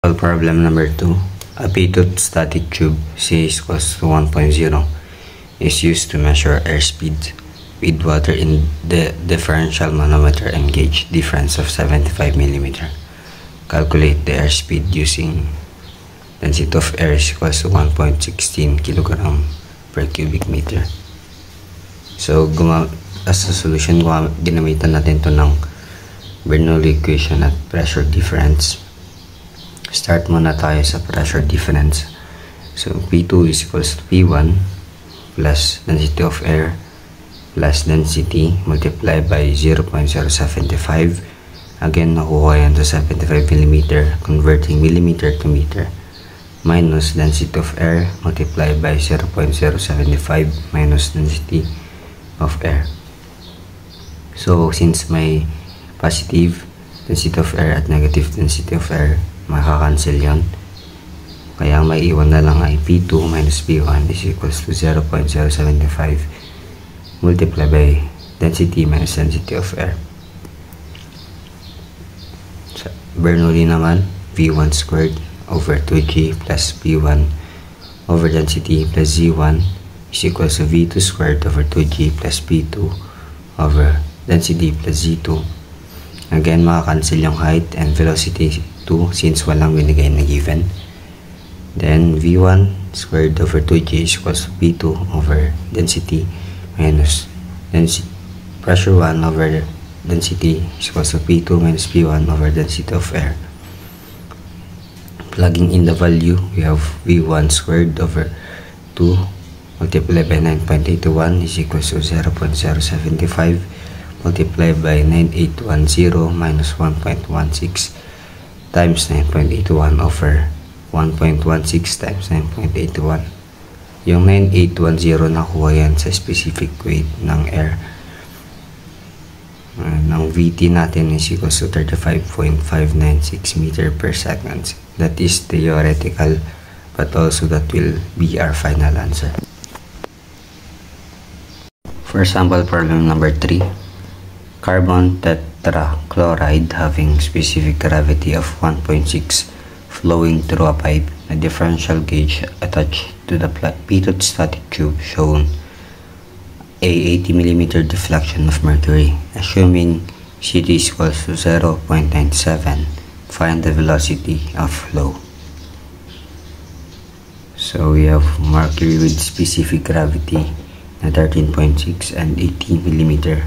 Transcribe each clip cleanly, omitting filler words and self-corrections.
Problem number 2. A pitot static tube C equals to 1.0 is used to measure airspeed with water in the differential manometer and gauge difference of 75 mm. Calculate the airspeed using density of air is equals to 1.16 kg per cubic meter. So, as a solution, ginamitan natin to ng Bernoulli equation at pressure difference. Start muna tayo sa pressure difference. So, P2 is equals to P1 plus density of air plus density multiplied by 0.075. Again, nakuha yan sa 75 mm, converting millimeter to meter. Minus density of air multiplied by 0.075 minus density of air. So, since may positive density of air at negative density of air, makakancel yon. Kaya may iwan na lang ay P2 minus P1 is equals to 0.075 multiplied by density minus density of air. So, Bernoulli naman, V1 squared over 2G plus P1 over density plus Z1 is equals to V2 squared over 2G plus P2 over density plus Z2. Again, makakancel yung height and velocity 2 since walang binigay na given. Then, V1 squared over 2G is equals to P2 over density minus density, pressure 1 over density is equals to P2 minus P1 over density of air. Plugging in the value, we have V1 squared over 2 multiplied by 9.81 is equals to 0.075 multiplied by 9810 minus 1.16 times 9.81 over 1.16 times 9.81. Yung 9810 nakuha yan sa specific weight ng air. Ng VT natin is equals to 35.596 meter per second. That is theoretical, but also that will be our final answer. For sample problem number 3, carbon tetrachloride having specific gravity of 1.6 flowing through a pipe, a differential gauge attached to the pitot static tube shown a 80 mm deflection of mercury. Assuming Ct is equals to 0.97, find the velocity of flow. So we have mercury with specific gravity na 13.6 and 80 mm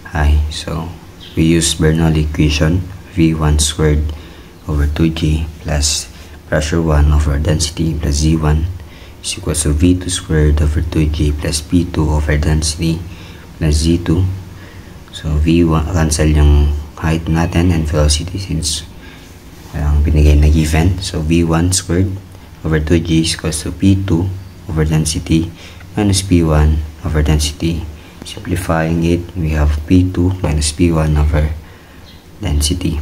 high. So we use Bernoulli equation, V1 squared over 2G plus pressure 1 over density plus Z1 is equals to V2 squared over 2G plus P2 over density plus Z2. So V1, cancel yung height natin and velocity since walang binigay na given. So V1 squared over 2G is equals to P2 over density minus P1 over density. Simplifying it, we have P2 minus P1 over density.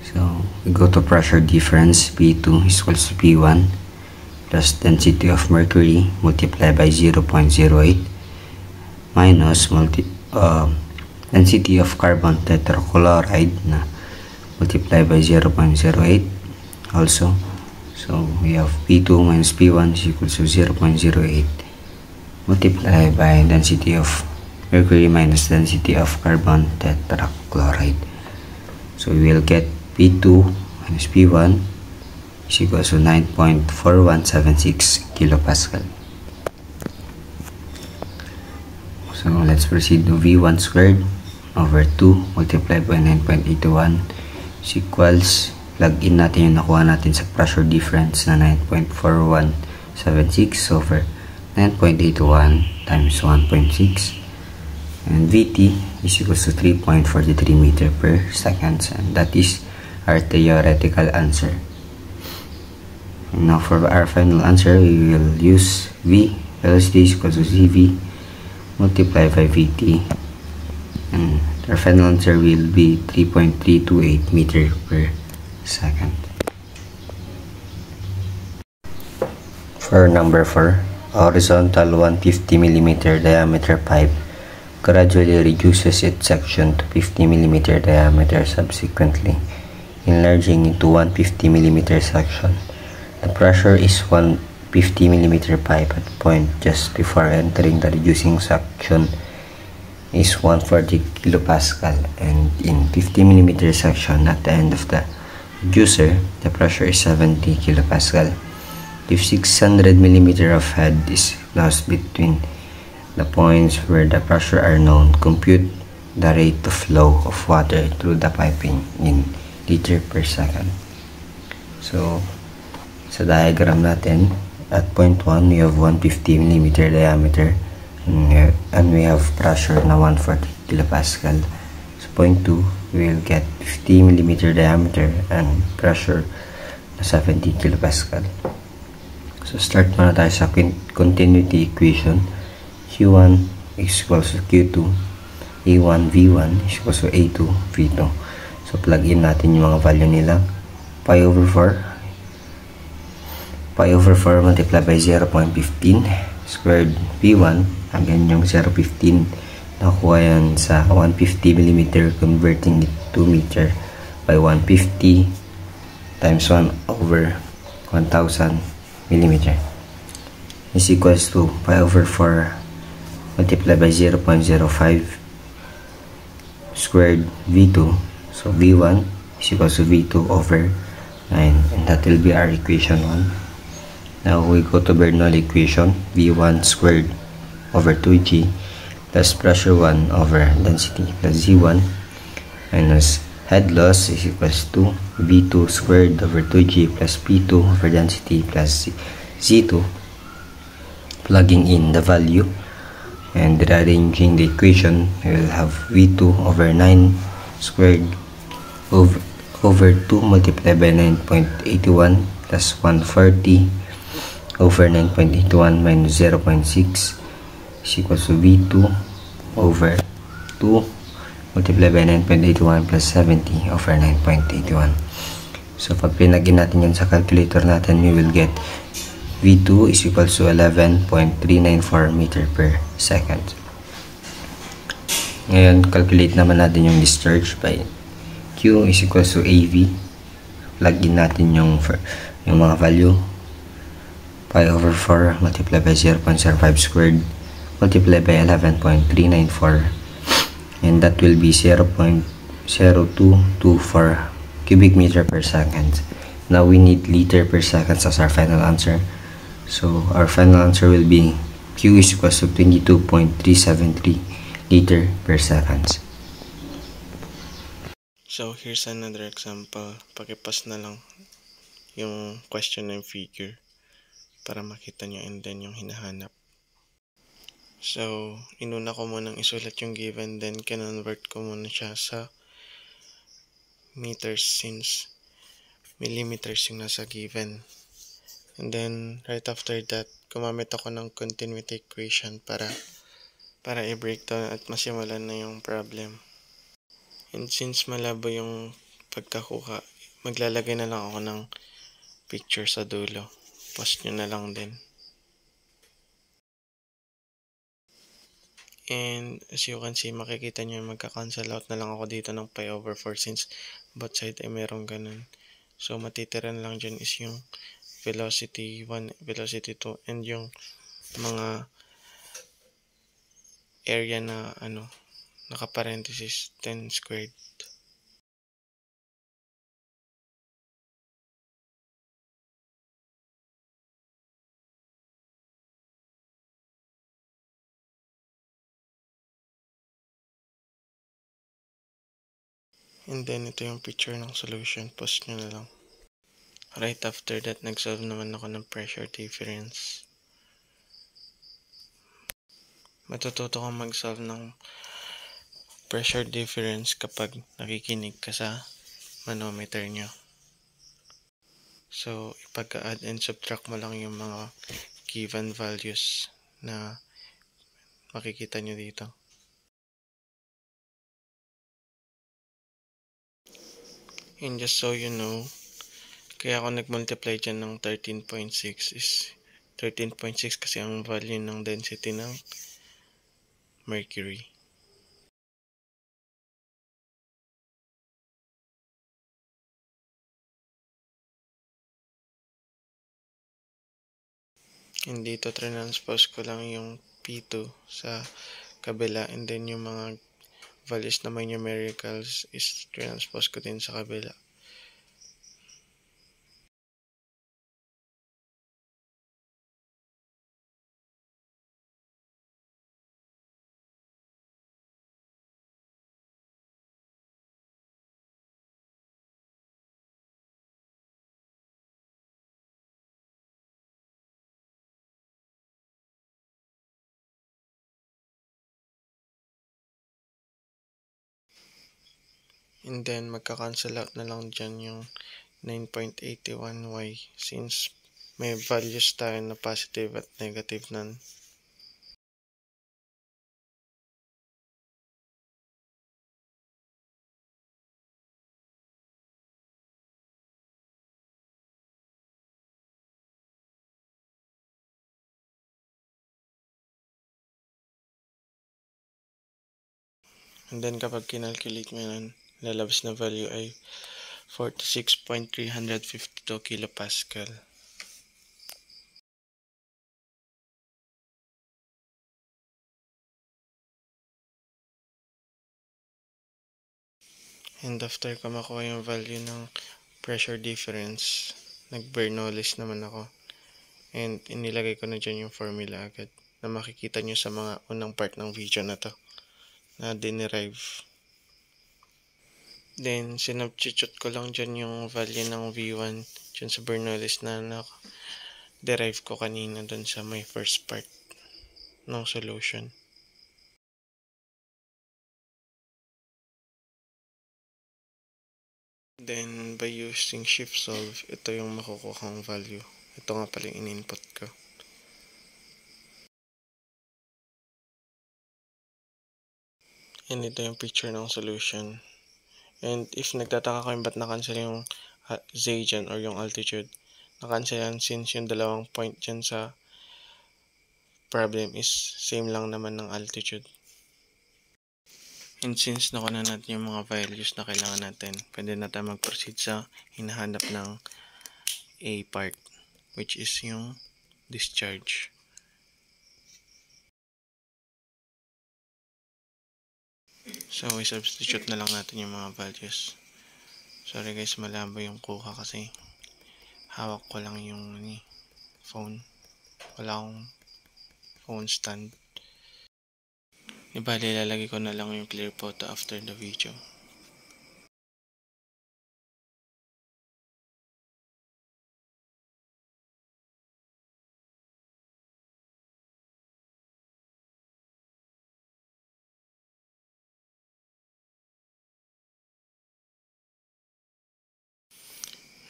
So we go to pressure difference. P2 is equals to P1 plus density of mercury multiplied by 0.08 minus density of carbon tetrachloride na multiplied by 0.08 also. So we have P2 minus P1 is equals to 0.08 multiplied by density of mercury minus density of carbon tetrachloride. So we will get P2 minus P1 is equals to 9.4176 kilopascal. So let's proceed to V1 squared over 2 multiplied by 9.81 is equals, plug in natin yung nakuha natin sa pressure difference na 9.4176 over 9.81 times 1.6, and VT is equals to 3.43 meter per second, and that is our theoretical answer. And now for our final answer, we will use V, velocity is equals to CV multiplied by VT, and our final answer will be 3.328 meter per second. For number 4, horizontal 150 mm diameter pipe gradually reduces its section to 50 mm diameter subsequently enlarging into 150 mm section. The pressure is 150 mm pipe at point just before entering the reducing section is 140 kilopascal, and in 50 mm section at the end of the reducer, the pressure is 70 kilopascal. If 600 mm of head is lost between the points where the pressure are known, compute the rate of flow of water through the piping in liter per second. So, sa diagram natin, at point 1, we have 150 mm diameter and we have pressure na 140 kilopascal. So, point 2, we will get 50 mm diameter and pressure na 70 kilopascal. So, start muna tayo sa continuity equation. Q1 is equals to Q2, A1 V1 is equals to A2 V2. So, plug in natin yung mga value nila. Pi over 4 multiplied by 0.15 squared V1, again yung 0.15 nakuha yan sa 150 mm, converting it to meter by 150 times 1 over 1000 mm is equals to pi over 4 multiplied by 0.05 squared V2. So V1 is equals to V2 over 9, and that will be our equation 1. Now we go to Bernoulli equation, V1 squared over 2G plus pressure 1 over density plus Z1 minus head loss is equals to V2 squared over 2G plus P2 over density plus Z2. Plugging in the value and rearranging the equation, we will have V2 over 9 squared over 2 multiplied by 9.81 plus 140 over 9.81 minus 0.6 is equals to V2 over 2 multiplied by 9.81 plus 70 over 9.81. So, pag pinagin natin yan sa calculator natin, we will get V2 is equals to 11.394 meter per second. Ngayon, calculate naman natin yung discharge by Q is equals to AV. Plug in natin yung mga value. Pi over 4 multiplied by 0.05 squared multiplied by 11.394, and that will be 0.0224 cubic meter per second. Now we need liter per second as our final answer. So our final answer will be Q is equals to 22.373 liter per second. So here's another example. Pakipas na lang yung question and figure para makita nyo and then yung hinahanap. So, inuna ko munang isulat yung given, then kinonvert ko muna siya sa meters since millimeters yung nasa given. And then, right after that, gumamit ako ng continuity equation para i-breakdown at masimulan na yung problem. And since malabo yung pagkakuha, maglalagay na lang ako ng picture sa dulo. Post nyo na lang din. And as you can see, makikita nyo magka-cancel out na lang ako dito ng pi over 4 since both side ay merong ganun. So, matitira na lang dyan is yung velocity 1, velocity 2, and yung mga area na naka-parenthesis 10 squared. And then, ito yung picture ng solution. Post nyo na lang. Right after that, nag-solve naman ako ng pressure difference. Matututo kang mag-solve ng pressure difference kapag nakikinig ka sa manometer nyo. So, ipag-add and subtract mo lang yung mga given values na makikita nyo dito. And just so you know, kaya ako nag-multiply dyan ng 13.6 is 13.6 kasi ang value ng density ng mercury. And dito transpose ko lang yung P2 sa kabila, and then yung mga values na may numericals is transpose ko din sa kabila. And then magka-cancel out na lang dyan yung 9.81y since may values tayo na positive at negative nun. And then kapag kinalculate mo yun, lalabas na value ay 46.352 kilopascal. And after ko makuha yung value ng pressure difference, nag-Bernoullis naman ako. And inilagay ko na dyan yung formula agad na makikita nyo sa mga unang part ng video na to na dinerive. Then sinubstitute ko lang dyan yung value ng V1 dyan sa Bernoullis na derive ko kanina dun sa my first part ng solution. Then by using shift solve, ito yung makukuha kong value. Ito nga pala yung in-input ko. And ito yung picture ng solution. And if nagtataka kayo ba't na-cancel yung Z dyan or yung altitude, na-cancel yan since yung dalawang point dyan sa problem is same lang naman ng altitude. And since nakuha na natin yung mga values na kailangan natin, pwede na tayo mag-proceed sa hinahanap ng A part, which is yung discharge. So, i-substitute na lang natin yung mga values. Sorry guys, malabo yung kuha kasi hawak ko lang yung phone. Wala akong phone stand. Ibali, lalagay ko na lang yung clear photo after the video.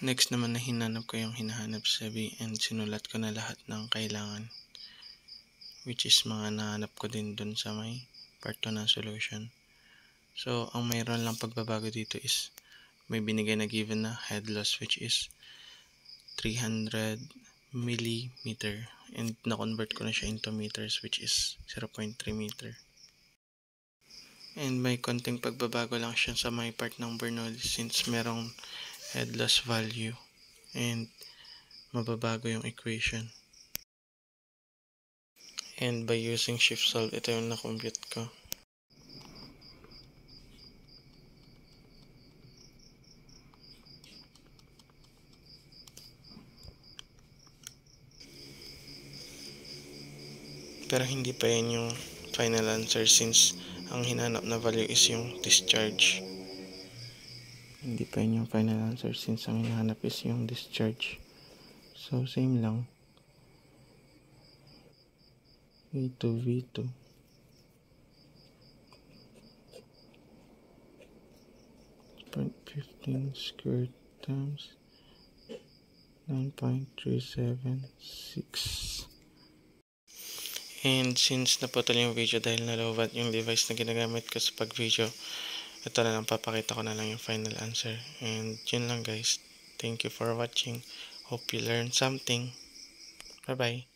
Next naman na hinanap ko yung hinahanap sa B and sinulat ko na lahat ng kailangan. Which is mga nahanap ko din dun sa may part 2 ng solution. So, ang mayroon lang pagbabago dito is may binigay na given na head loss which is 300 millimeter and na-convert ko na siya into meters which is 0.3 meter. And may konting pagbabago lang siya sa may part ng Bernoulli since merong head loss value and mababago yung equation. And by using shift solve, ito yung na-compute ko. Pero hindi pa yan yung final answer since ang hinanap na value is yung discharge. Hindi pa yan yung final answer since ang hinahanap is yung discharge. So, same lang. V2, V2. 0.15 squared times 9.376. And since naputol yung video dahil nalobat yung device na ginagamit ko sa pag-video, ito na lang, papakita ko na lang yung final answer. And yun lang guys. Thank you for watching. Hope you learned something. Bye bye.